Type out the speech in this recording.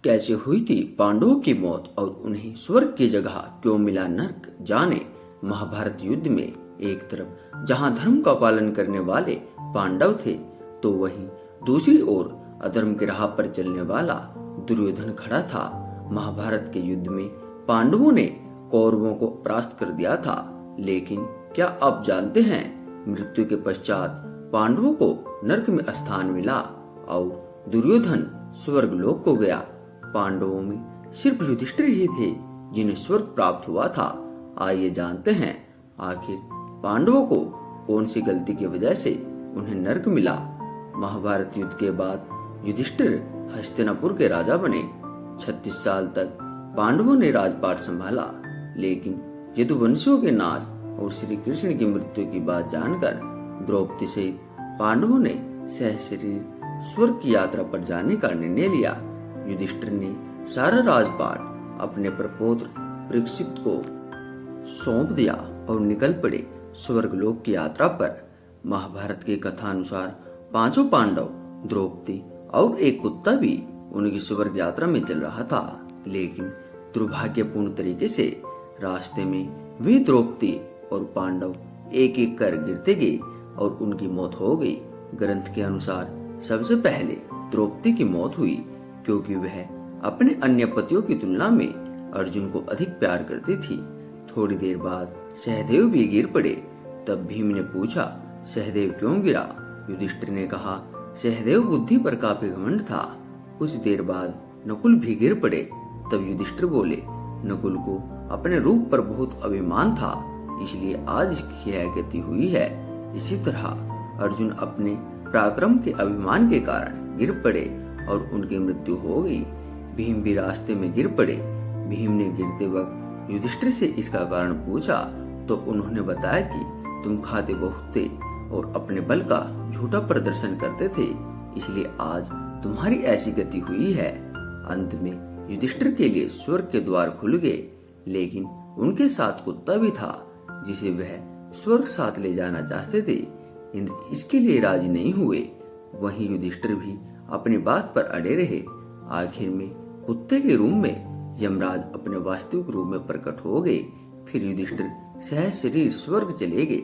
कैसे हुई थी पांडवों की मौत और उन्हें स्वर्ग की जगह क्यों मिला नर्क, जाने। महाभारत युद्ध में एक तरफ जहां धर्म का पालन करने वाले पांडव थे, तो वहीं दूसरी ओर अधर्म की राह पर चलने वाला दुर्योधन खड़ा था। महाभारत के युद्ध में पांडवों ने कौरवों को परास्त कर दिया था, लेकिन क्या आप जानते हैं, मृत्यु के पश्चात पांडवों को नर्क में स्थान मिला और दुर्योधन स्वर्गलोक को गया। पांडवों में सिर्फ युधिष्ठिर ही थे जिन्हें स्वर्ग प्राप्त हुआ था। आइए जानते हैं आखिर पांडवों को कौन सी गलती की वजह से उन्हें नर्क मिला। महाभारत युद्ध के बाद युधिष्ठिर हस्तिनापुर के राजा बने। 36 साल तक पांडवों ने राजपाट संभाला, लेकिन यदुवंशियों के नाश और श्री कृष्ण की मृत्यु की बात जानकर द्रौपदी सहित पांडवों ने सहशरीर स्वर्ग की यात्रा पर जाने का निर्णय लिया। युधिष्ठिर ने सारा राजपाट अपने प्रपौत्र परीक्षित को सौंप दिया और निकल पड़े स्वर्गलोक की यात्रा पर। महाभारत की कथा अनुसार पांचों पांडव, द्रौपदी और एक कुत्ता भी उनकी स्वर्ग यात्रा में चल रहा था, लेकिन दुर्भाग्यपूर्ण तरीके से रास्ते में वे द्रौपदी और पांडव एक एक कर गिरते गए और उनकी मौत हो गई। ग्रंथ के अनुसार सबसे पहले द्रौपदी की मौत हुई, क्योंकि वह अपने अन्य पतियों की तुलना में अर्जुन को अधिक प्यार करती थी। थोड़ी देर बाद सहदेव भी गिर पड़े। तब भीम ने पूछा, सहदेव क्यों गिरा? युधिष्ठिर ने कहा, सहदेव बुद्धि पर काफी घमंड था। कुछ देर बाद नकुल भी गिर पड़े। तब युधिष्ठिर बोले, नकुल को अपने रूप पर बहुत अभिमान था, इसलिए आज इसकी यह गति हुई है। इसी तरह अर्जुन अपने पराक्रम के अभिमान के कारण गिर पड़े और उनकी मृत्यु हो गई। भीम भी रास्ते में गिर पड़े। भीम ने गिरते वक्त युधिष्ठिर से इसका कारण पूछा, तो उन्होंने बताया कि तुम खाते बहुत थे और अपने बल का झूठा प्रदर्शन करते थे, इसलिए आज तुम्हारी ऐसी गति हुई है। अंत में युधिष्ठिर के लिए स्वर्ग के द्वार खुल गए, लेकिन उनके साथ कुत्ता भी था जिसे वह स्वर्ग साथ ले जाना चाहते थे। इंद्र इसके लिए राजी नहीं हुए। वहीं युधिष्ठिर भी अपनी बात पर अड़े रहे। आखिर में कुत्ते के रूप में यमराज अपने वास्तविक रूप में प्रकट हो गए। फिर युधिष्ठिर सहशरीर स्वर्ग चले गए।